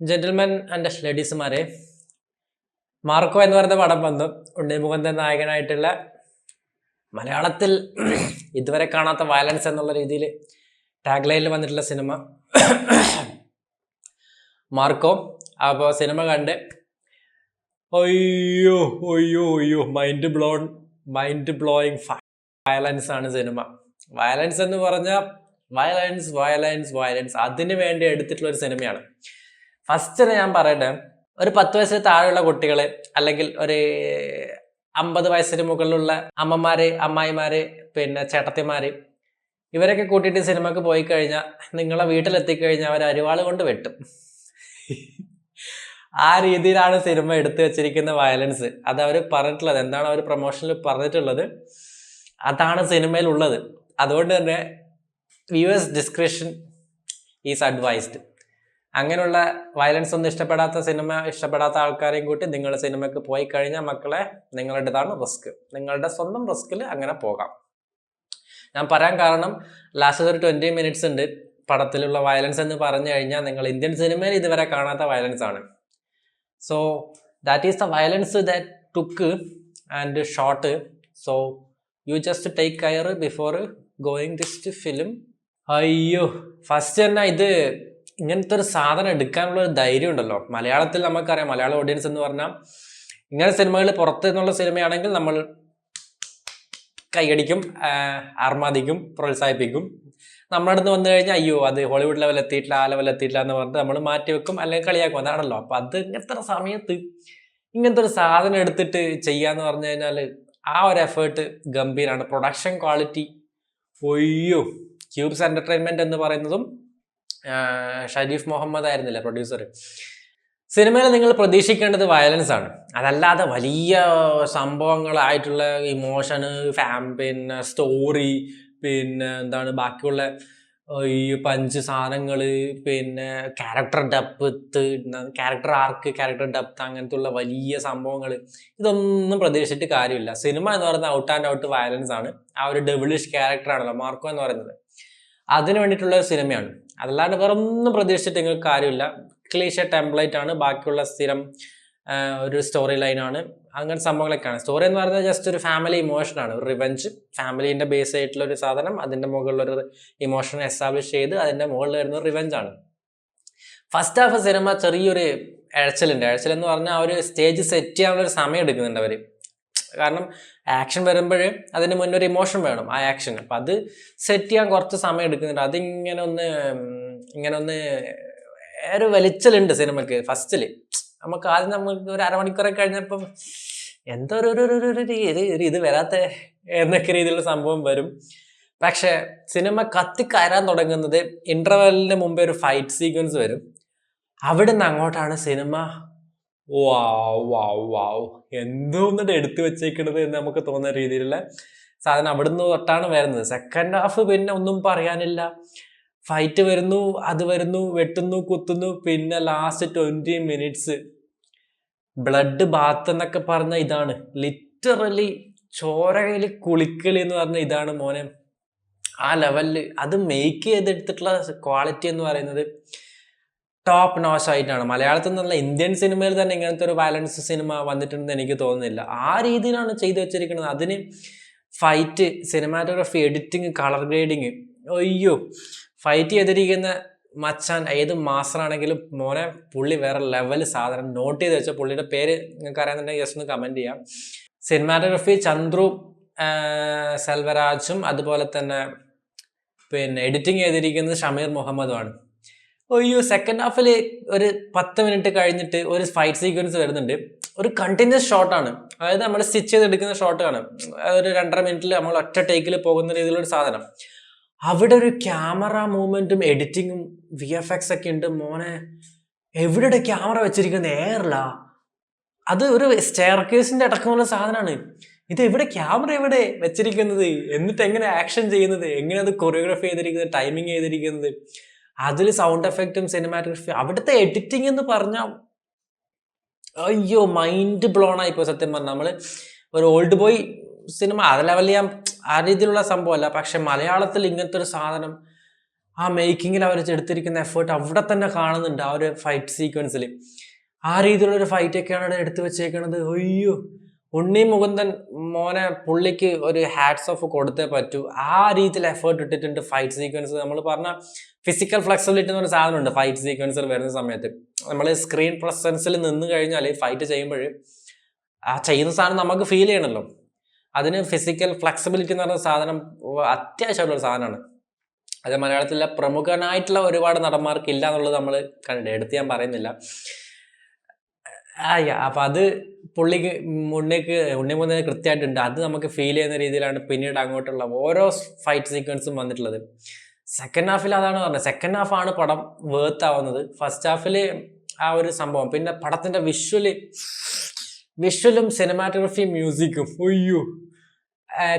Gentlemen and ലേഡീസുമാരെ, Marco എന്ന് പറയുന്ന പടം വന്നു. ഉണ്ണിമുകുന്ദൻ നായകനായിട്ടുള്ള മലയാളത്തിൽ ഇതുവരെ കാണാത്ത വയലൻസ് എന്നുള്ള രീതിയിൽ ടാഗ് ലൈനിൽ വന്നിട്ടുള്ള സിനിമ മാർക്കോ. അപ്പോൾ സിനിമ കണ്ട് അയ്യോ അയ്യോ അയ്യോ മൈൻഡ് ബ്ലോയിങ് വയലൻസ് ആണ് സിനിമ. വയലൻസ് എന്ന് പറഞ്ഞാൽ വയലൻസ് വയലൻസ് വയലൻസ് അതിന് വേണ്ടി എടുത്തിട്ടുള്ള ഒരു സിനിമയാണ്. ഫസ്റ്റ് ഞാൻ പറയട്ടെ, ഒരു 10 വയസ്സിന് താഴെയുള്ള കുട്ടികള് അല്ലെങ്കിൽ ഒരു 50 വയസ്സിന് മുകളിലുള്ള അമ്മമാര്, അമ്മായിമാര്, പിന്നെ ചേട്ടത്തിമാര്, ഇവരൊക്കെ കൂട്ടിയിട്ട് സിനിമക്ക് പോയി കഴിഞ്ഞാൽ നിങ്ങളെ വീട്ടിലെത്തിക്കഴിഞ്ഞാൽ അവർ അരിവാള് കൊണ്ട് വെട്ടും. ആ രീതിയിലാണ് സിനിമ എടുത്തു വെച്ചിരിക്കുന്ന വയലൻസ്. അത് അവർ പറഞ്ഞിട്ടുള്ളത് എന്താണ്, അവർ പ്രൊമോഷനിൽ പറഞ്ഞിട്ടുള്ളത് അതാണ് സിനിമയിൽ ഉള്ളത്. അതുകൊണ്ട് തന്നെ വ്യൂവേഴ്സ് ഡിസ്ക്രിപ്ഷൻ ഈസ് അഡ്വൈസ്ഡ്. അങ്ങനെയുള്ള വയലൻസ് ഒന്നും ഇഷ്ടപ്പെടാത്ത ആൾക്കാരെയും കൂട്ടി നിങ്ങൾ സിനിമയ്ക്ക് പോയി കഴിഞ്ഞാൽ മക്കളെ, നിങ്ങളുടേതാണ് റിസ്ക്. നിങ്ങളുടെ സ്വന്തം റിസ്കിൽ അങ്ങനെ പോകാം. ഞാൻ പറയാൻ കാരണം, ലാസ്റ്റ് ഒരു 20 മിനിറ്റ്സ് ഉണ്ട് പടത്തിലുള്ള വയലൻസ് എന്ന് പറഞ്ഞു കഴിഞ്ഞാൽ നിങ്ങൾ ഇന്ത്യൻ സിനിമയിൽ ഇതുവരെ കാണാത്ത വയലൻസ് ആണ്. So that is the violence that took and shot. So you just take care before going this film. അയ്യോ, ഫസ്റ്റ് തന്നെ ഇത് ഇങ്ങനത്തെ ഒരു സാധനം എടുക്കാനുള്ള ഒരു ധൈര്യം ഉണ്ടല്ലോ. മലയാളത്തിൽ നമുക്കറിയാം, മലയാള ഓഡിയൻസ് എന്ന് പറഞ്ഞാൽ ഇങ്ങനെ സിനിമകൾ പുറത്തു നിന്നുള്ള സിനിമയാണെങ്കിൽ നമ്മൾ കൈയടിക്കും, ആർമാദിക്കും, പ്രോത്സാഹിപ്പിക്കും. നമ്മുടെ അടുത്ത് വന്നു കഴിഞ്ഞാൽ അയ്യോ അത് ഹോളിവുഡ് ലെവൽ എത്തിയിട്ടില്ല, ആ ലെവൽ എത്തിയിട്ടില്ല എന്ന് പറഞ്ഞിട്ട് നമ്മൾ മാറ്റി വെക്കും അല്ലെങ്കിൽ കളിയാക്കും. അതാണല്ലോ. അപ്പം അത് ഇങ്ങനത്തെ സമയത്ത് ഇങ്ങനത്തെ ഒരു സാധനം എടുത്തിട്ട് ചെയ്യാന്ന് പറഞ്ഞു കഴിഞ്ഞാൽ ആ ഒരു എഫേർട്ട് ഗംഭീരമാണ്. പ്രൊഡക്ഷൻ ക്വാളിറ്റി ഒയ്യോ. ക്യൂബ്സ് എന്റർടൈൻമെന്റ് എന്ന് പറയുന്നതും ഷരീഫ് മുഹമ്മദ് ആയിരുന്നില്ല പ്രൊഡ്യൂസർ. സിനിമയിൽ നിങ്ങൾ പ്രതീക്ഷിക്കേണ്ടത് വയലൻസ് ആണ്, അതല്ലാതെ വലിയ സംഭവങ്ങളായിട്ടുള്ള ഇമോഷന്, പിന്നെ സ്റ്റോറി, പിന്നെ എന്താണ് ബാക്കിയുള്ള ഈ പഞ്ച് സാധനങ്ങള്, പിന്നെ ക്യാരക്ടർ ഡെപ്ത്ത്, ക്യാരക്ടർ ആർക്ക്, ക്യാരക്ടർ ഡെപ്ത്ത്, അങ്ങനത്തെ ഉള്ള വലിയ സംഭവങ്ങൾ, ഇതൊന്നും പ്രതീക്ഷിച്ചിട്ട് കാര്യമില്ല. സിനിമ എന്ന് പറയുന്നത് ഔട്ട് ആൻഡ് ഔട്ട് വയലൻസ് ആണ്. ആ ഒരു ഡെവിളിഷ് ക്യാരക്ടറാണല്ലോ മാർക്കോ എന്ന് പറയുന്നത്. അതിന് വേണ്ടിയിട്ടുള്ള ഒരു സിനിമയാണ്. അതല്ലാണ്ട് വേറെ ഒന്നും പ്രതീക്ഷിച്ചിട്ട് നിങ്ങൾക്ക് കാര്യമില്ല. ക്ലീഷ ടെംപ്ലേറ്റ് ആണ്, ബാക്കിയുള്ള സ്ഥിരം ഒരു സ്റ്റോറി ലൈനാണ്, അങ്ങനെ സംഭവങ്ങളൊക്കെയാണ്. സ്റ്റോറി എന്ന് പറയുന്നത് ജസ്റ്റ് ഒരു ഫാമിലി ഇമോഷനാണ്, ഒരു റിവെഞ്ച്, ഫാമിലീൻ്റെ ബേസ് ആയിട്ടുള്ള ഒരു സാധനം, അതിൻ്റെ മുകളിലൊരു ഇമോഷൻ എസ്റ്റാബ്ലിഷ് ചെയ്ത് അതിൻ്റെ മുകളിൽ വരുന്ന ഒരു റിവെഞ്ചാണ്. ഫസ്റ്റ് ഹാഫ് സിനിമ ചെറിയൊരു ഇഴച്ചിലുണ്ട്. ഇഴച്ചിലെന്ന് പറഞ്ഞാൽ ആ ഒരു സ്റ്റേജ് സെറ്റ് ചെയ്യാനുള്ളൊരു സമയം എടുക്കുന്നുണ്ട് അവർ. കാരണം ആക്ഷൻ വരുമ്പോൾ അതിന് മുന്നേ ഒരു ഇമോഷൻ വേണം ആ ആക്ഷൻ. അപ്പം അത് സെറ്റ് ചെയ്യാൻ കുറച്ച് സമയം എടുക്കുന്നുണ്ട്. അതിങ്ങനെ ഒന്ന് ഒരു വലിച്ചലുണ്ട് സിനിമക്ക് ഫസ്റ്റില്. നമുക്ക് ആദ്യം നമുക്ക് ഒരു അരമണിക്കൂറൊക്കെ കഴിഞ്ഞപ്പം എന്തോ ഒരു ഇത് വരാത്ത എന്നൊക്കെ രീതിയിലുള്ള സംഭവം വരും. പക്ഷെ സിനിമ കത്തിക്കയറാൻ തുടങ്ങുന്നത് ഇന്റർവെല്ലിന് മുമ്പേ ഒരു ഫൈറ്റ് സീക്വൻസ് വരും. അവിടുന്ന് അങ്ങോട്ടാണ് സിനിമ വാവ് എന്തോന്നിട്ട് എടുത്തു വെച്ചേക്കണത് എന്ന് നമുക്ക് തോന്നുന്ന രീതിയിലുള്ള സാധനം അവിടുന്ന് തൊട്ടാണ് വരുന്നത്. സെക്കൻഡ് ഹാഫ് പിന്നെ ഒന്നും പറയാനില്ല. ഫൈറ്റ് വരുന്നു, അത് വരുന്നു, വെട്ടുന്നു, കുത്തുന്നു, പിന്നെ ലാസ്റ്റ് 20 മിനിറ്റ്സ് ബ്ലഡ് ബാത്ത് എന്നൊക്കെ പറഞ്ഞ ഇതാണ്. ലിറ്ററലി ചോരയിൽ കുളിക്കളി എന്ന് പറഞ്ഞ ഇതാണ് മോനെ. ആ ലെവലില് അത് മേക്ക് ചെയ്തെടുത്തിട്ടുള്ള ക്വാളിറ്റി എന്ന് പറയുന്നത് ടോപ്പ് നോച്ച് ആയിട്ടാണ്. മലയാളത്തിൽ നിന്നുള്ള ഇന്ത്യൻ സിനിമയിൽ തന്നെ ഇങ്ങനത്തെ ഒരു വയലൻസ് സിനിമ വന്നിട്ടുണ്ടെന്ന് എനിക്ക് തോന്നുന്നില്ല. ആ രീതിയിലാണ് ചെയ്തു വെച്ചിരിക്കുന്നത്. അതിന് fight, cinematography, editing, colour grading, അയ്യോ ഫൈറ്റ് ചെയ്തിരിക്കുന്ന മച്ചാൻ ഏത് മാസ്റ്ററാണെങ്കിലും മോനെ പുള്ളി വേറെ ലെവൽ സാധനം. നോട്ട് ചെയ്ത് വെച്ച പുള്ളിയുടെ പേര് നിങ്ങൾക്ക് അറിയാന്നുണ്ടെങ്കിൽ ജസ്റ്റ് ഒന്ന് കമന്റ് ചെയ്യാം. സിനിമാറ്റോഗ്രഫി ചന്ദ്രു സെൽവരാജും, അതുപോലെ തന്നെ പിന്നെ എഡിറ്റിംഗ് ചെയ്തിരിക്കുന്നത് ഷമീർ മുഹമ്മദുമാണ്. അയ്യോ, സെക്കൻഡ് ഹാഫിൽ ഒരു 10 മിനിറ്റ് കഴിഞ്ഞിട്ട് ഒരു ഫൈറ്റ് സീക്വൻസ് വരുന്നുണ്ട്. ഒരു കണ്ടിന്യൂസ് ഷോട്ടാണ്, അതായത് നമ്മൾ സ്റ്റിച്ച് ചെയ്തെടുക്കുന്ന ഷോട്ടാണ്. ഒരു 2.5 മിനിറ്റിൽ നമ്മൾ ഒറ്റ ടേക്കിൽ പോകുന്ന രീതിയിലൊരു സാധനം. അവിടെ ഒരു ക്യാമറ മൂവ്മെന്റും എഡിറ്റിങ്ങും VFX ഒക്കെ ഉണ്ട് മോനെ. എവിടെ ക്യാമറ വെച്ചിരിക്കുന്നത്? എയറിലാ. അത് ഒരു സ്റ്റെയർ കേസിന്റെ അടക്കമുള്ള സാധനമാണ്. ഇത് എവിടെ ക്യാമറ എവിടെ വെച്ചിരിക്കുന്നത്? എന്നിട്ട് എങ്ങനെ ആക്ഷൻ ചെയ്യുന്നത്? എങ്ങനെ അത് കൊറിയോഗ്രാഫി ചെയ്തിരിക്കുന്നത്, ടൈമിങ് ചെയ്തിരിക്കുന്നത്, അതിൽ സൗണ്ട് എഫക്റ്റും സിനിമാറ്റോഗ്രഫി, അവിടുത്തെ എഡിറ്റിംഗ് എന്ന് പറഞ്ഞാൽ അയ്യോ മൈൻഡ് ബ്ലോൺ ആയിപ്പോ. സത്യം പറഞ്ഞാൽ നമ്മള് ഒരു ഓൾഡ് ബോയ് സിനിമ ആ ലെവലിൽ ആ രീതിയിലുള്ള സംഭവമല്ല. പക്ഷെ മലയാളത്തിൽ ഇങ്ങനത്തെ ഒരു സാധനം ആ മേക്കിങ്ങിൽ അവർ എടുത്തിരിക്കുന്ന എഫേർട്ട് അവിടെ തന്നെ കാണുന്നുണ്ട് ആ ഒരു ഫൈറ്റ് സീക്വൻസിൽ. ആ രീതിയിലുള്ള ഒരു ഫൈറ്റ് ഒക്കെയാണ് അവിടെ എടുത്തു വെച്ചേക്കണത്. അയ്യോ, ഉണ്ണി മുകുന്ദൻ മോനെ പുള്ളിക്ക് ഒരു ഹാറ്റ്സ് ഓഫ് കൊടുത്തേ പറ്റൂ. ആ രീതിയിൽ എഫേർട്ട് ഇട്ടിട്ടുണ്ട് ഫൈറ്റ് സീക്വൻസ്. നമ്മൾ പറഞ്ഞ ഫിസിക്കൽ ഫ്ലെക്സിബിലിറ്റി എന്ന് പറഞ്ഞ സാധനമുണ്ട് ഫൈറ്റ് സീക്വൻസിൽ വരുന്ന സമയത്ത്. നമ്മൾ സ്ക്രീൻ പ്രസൻസിൽ നിന്ന് കഴിഞ്ഞാൽ ഫൈറ്റ് ചെയ്യുമ്പോൾ ആ ചെയ്യുന്ന സാധനം നമുക്ക് ഫീൽ ചെയ്യണമല്ലോ. അതിന് ഫിസിക്കൽ ഫ്ലെക്സിബിലിറ്റി എന്ന് പറഞ്ഞ സാധനം അത്യാവശ്യമുള്ളൊരു സാധനമാണ്. അത് മലയാളത്തിലെ പ്രമുഖനായിട്ടുള്ള ഒരുപാട് നടന്മാർക്ക് ഇല്ല എന്നുള്ളത് നമ്മൾ കണ്ടിട്ട് എടുത്ത് ഞാൻ പറയുന്നില്ല. അപ്പൊ അത് പുള്ളിക്ക് ഉണ്ണിമുന്നേ കൃത്യമായിട്ടുണ്ട്. അത് നമുക്ക് ഫീൽ ചെയ്യുന്ന രീതിയിലാണ് പിന്നീട് അങ്ങോട്ടുള്ള ഓരോ ഫൈറ്റ് സീക്വൻസും വന്നിട്ടുള്ളത്. സെക്കൻഡ് ഹാഫിൽ അതാണ് പറഞ്ഞത്, സെക്കൻഡ് ഹാഫാണ് പടം വേർത്ത് ആവുന്നത്. ഫസ്റ്റ് ഹാഫിൽ ആ ഒരു സംഭവം, പിന്നെ പടത്തിന്റെ വിഷ്വലും സിനിമാറ്റോഗ്രഫി മ്യൂസിക്കും, അയ്യോ,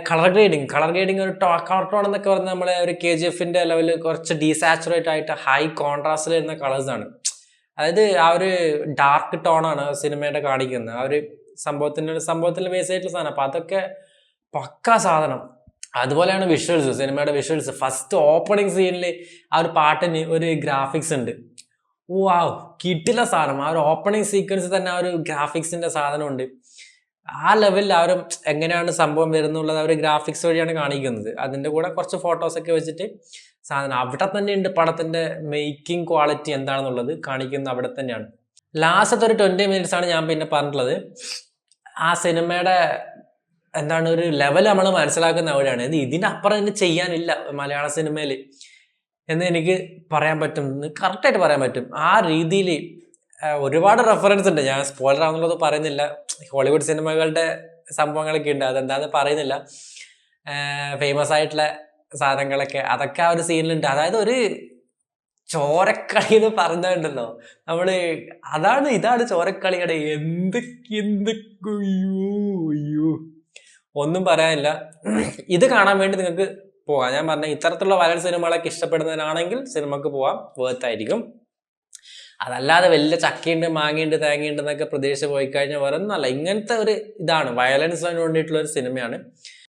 കളർ ഗ്രേഡിങ് ഒരു കളർ ടോൺ എന്നൊക്കെ പറഞ്ഞാൽ നമ്മളെ ഒരു KGF ലെവലിൽ കുറച്ച് ഡീസാച്ചുറേറ്റ് ആയിട്ട് ഹൈ കോൺട്രാസ്റ്റിൽ വരുന്ന കളേഴ്സാണ്. അതായത് ആ ഒരു ഡാർക്ക് ടോണാണ് സിനിമയുടെ കാണിക്കുന്നത്. ആ ഒരു സംഭവത്തിന്റെ ബേസ് ആയിട്ടുള്ള സാധനം. അപ്പൊ അതൊക്കെ പക്ക സാധനം. അതുപോലെയാണ് വിഷ്വൽസ്, സിനിമയുടെ വിഷ്വൽസ്. ഫസ്റ്റ് ഓപ്പണിംഗ് സീനിൽ ആ ഒരു പാട്ടിന് ഒരു ഗ്രാഫിക്സ് ഉണ്ട്. വാവ്, കിട്ടില്ല സാധനം. ആ ഒരു ഓപ്പണിംഗ് സീക്വൻസ് തന്നെ ആ ഒരു ഗ്രാഫിക്സിന്റെ സാധനമുണ്ട്. ആ ലെവലിൽ ആ ഒരു എങ്ങനെയാണ് സംഭവം വരുന്നുള്ളത് ആ ഒരു ഗ്രാഫിക്സ് വഴിയാണ് കാണിക്കുന്നത്. അതിന്റെ കൂടെ കുറച്ച് ഫോട്ടോസൊക്കെ വെച്ചിട്ട് സാധനം അവിടെ തന്നെ ഉണ്ട്. പടത്തിന്റെ മേക്കിംഗ് ക്വാളിറ്റി എന്താണെന്നുള്ളത് കാണിക്കുന്നത് അവിടെ തന്നെയാണ്. ലാസ്റ്റത്തെ ഒരു 20 minutes ആണ് ഞാൻ പിന്നെ പറഞ്ഞിട്ടുള്ളത്. ആ സിനിമയുടെ എന്താണ് ഒരു ലെവൽ നമ്മൾ മനസ്സിലാക്കുന്ന അവിടെയാണ്. ഇതിനപ്പുറം ഇനി ചെയ്യാനില്ല മലയാള സിനിമയിൽ എന്ന് എനിക്ക് പറയാൻ പറ്റും, കറക്റ്റായിട്ട് പറയാൻ പറ്റും. ആ രീതിയിൽ ഒരുപാട് റെഫറൻസ് ഉണ്ട്. ഞാൻ സ്പോയിലർ ആവുന്നുള്ളത് പറയുന്നില്ല. ഹോളിവുഡ് സിനിമകളുടെ സംഭവങ്ങളൊക്കെ ഉണ്ട്, അതെന്താന്ന് പറയുന്നില്ല. ഫേമസ് ആയിട്ടുള്ള സാധനങ്ങളൊക്കെ അതൊക്കെ ആ ഒരു സീനിലുണ്ട്. അതായത് ഒരു ചോരക്കളി എന്ന് പറഞ്ഞുണ്ടല്ലോ നമ്മള്, ഇതാണ് ചോരക്കളിയുടെ അയ്യോ ഒന്നും പറയാനില്ല. ഇത് കാണാൻ വേണ്ടി നിങ്ങൾക്ക് പോകാം. ഞാൻ പറഞ്ഞ ഇത്തരത്തിലുള്ള വയലൻസ് സിനിമകളൊക്കെ ഇഷ്ടപ്പെടുന്നതിനാണെങ്കിൽ സിനിമക്ക് പോവാം, വേർത്തായിരിക്കും. അതല്ലാതെ വലിയ ചക്കയുണ്ട് മാങ്ങയുണ്ട് തേങ്ങയുണ്ട് എന്നൊക്കെ പ്രതീക്ഷിച്ച് പോയി കഴിഞ്ഞാൽ വേറെ ഒന്നല്ല. ഇങ്ങനത്തെ ഒരു ഇതാണ്, വയലൻസിന് വേണ്ടിയിട്ടുള്ള ഒരു സിനിമയാണ്.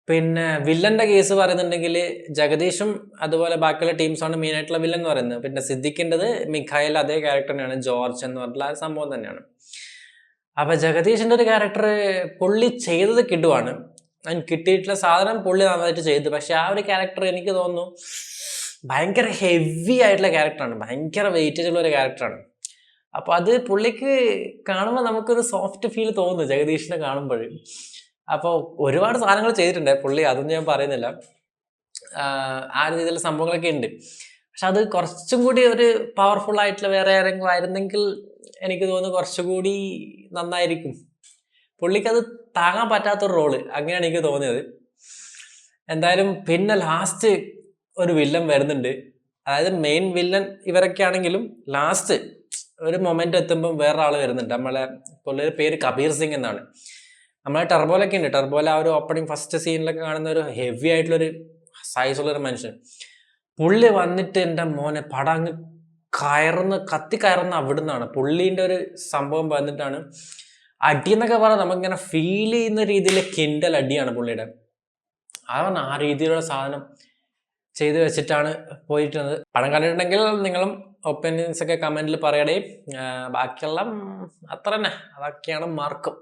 പിന്നെ വില്ലന്റെ കേസ് പറയുന്നുണ്ടെങ്കിൽ ജഗദീഷും അതുപോലെ ബാക്കിയുള്ള ടീംസാണ് മെയിൻ ആയിട്ടുള്ള വില്ലൻ എന്ന് പറയുന്നത്. പിന്നെ സിദ്ദിഖിൻ്റെത് മിഖായിൽ അതേ ക്യാരക്ടർ തന്നെയാണ്, ജോർജ് എന്ന് പറഞ്ഞിട്ടുള്ള ആ സംഭവം തന്നെയാണ്. അപ്പൊ ജഗദീഷിന്റെ ഒരു ക്യാരക്ടർ പുള്ളി ചെയ്തത് കിട്ടുവാണ്, അതിന് കിട്ടിയിട്ടുള്ള സാധനം പുള്ളി നന്നായിട്ട് ചെയ്തു. പക്ഷെ ആ ഒരു ക്യാരക്ടർ എനിക്ക് തോന്നുന്നു ഭയങ്കര ഹെവി ആയിട്ടുള്ള ക്യാരക്ടറാണ്, ഭയങ്കര വെയിറ്റേജ് ഉള്ള ഒരു ക്യാരക്ടറാണ്. അപ്പൊ അത് പുള്ളിക്ക് കാണുമ്പോൾ നമുക്കൊരു സോഫ്റ്റ് ഫീൽ തോന്നുന്നു ജഗദീഷിനെ കാണുമ്പോൾ. അപ്പോൾ ഒരുപാട് സാധനങ്ങൾ ചെയ്തിട്ടുണ്ട് പുള്ളി, അതൊന്നും ഞാൻ പറയുന്നില്ല. ആ രീതിയിലുള്ള സംഭവങ്ങളൊക്കെ ഉണ്ട്. പക്ഷെ അത് കുറച്ചും കൂടി ഒരു പവർഫുൾ ആയിട്ടുള്ള വേറെ ആരെങ്കിലും ആയിരുന്നെങ്കിൽ എനിക്ക് തോന്നുന്നു കുറച്ചുകൂടി നന്നായിരിക്കും. പുള്ളിക്കത് താങ്ങാൻ പറ്റാത്തൊരു റോള്, അങ്ങനെയാണ് എനിക്ക് തോന്നിയത്. എന്തായാലും പിന്നെ ലാസ്റ്റ് ഒരു വില്ലൻ വരുന്നുണ്ട്. അതായത് മെയിൻ വില്ലൻ ഇവരൊക്കെ ആണെങ്കിലും ലാസ്റ്റ് ഒരു മൊമെന്റ് എത്തുമ്പോൾ വേറെ ആള് വരുന്നുണ്ട്. നമ്മളെ പുള്ളിയുടെ പേര് കബീർ സിംഗ് എന്നാണ്. നമ്മളെ ടർബോലൊക്കെ ഉണ്ട്. ടർബോല ആ ഒരു ഓപ്പണിംഗ് ഫസ്റ്റ് സീനിലൊക്കെ കാണുന്ന ഒരു ഹെവി ആയിട്ടുള്ളൊരു സൈസുള്ളൊരു മനുഷ്യൻ. പുള്ളി വന്നിട്ട് എൻ്റെ മോനെ പടം അങ്ങ് കത്തി കയറുന്ന അവിടുന്നാണ്. പുള്ളീൻ്റെ ഒരു സംഭവം വന്നിട്ടാണ് അടി എന്നൊക്കെ പറഞ്ഞാൽ നമുക്കിങ്ങനെ ഫീൽ ചെയ്യുന്ന രീതിയിൽ കിൻഡൽ അടിയാണ് പുള്ളിയുടെ. അതാണ് ആ രീതിയിലുള്ള സാധനം ചെയ്ത് വെച്ചിട്ടാണ് പോയിട്ടുള്ളത്. പടം കണ്ടിട്ടുണ്ടെങ്കിൽ നിങ്ങളും ഒപ്പീനിയൻസ് ഒക്കെ കമന്റിൽ പറയണേ. ബാക്കിയുള്ള അത്ര തന്നെ, അതൊക്കെയാണ് മാർക്കും.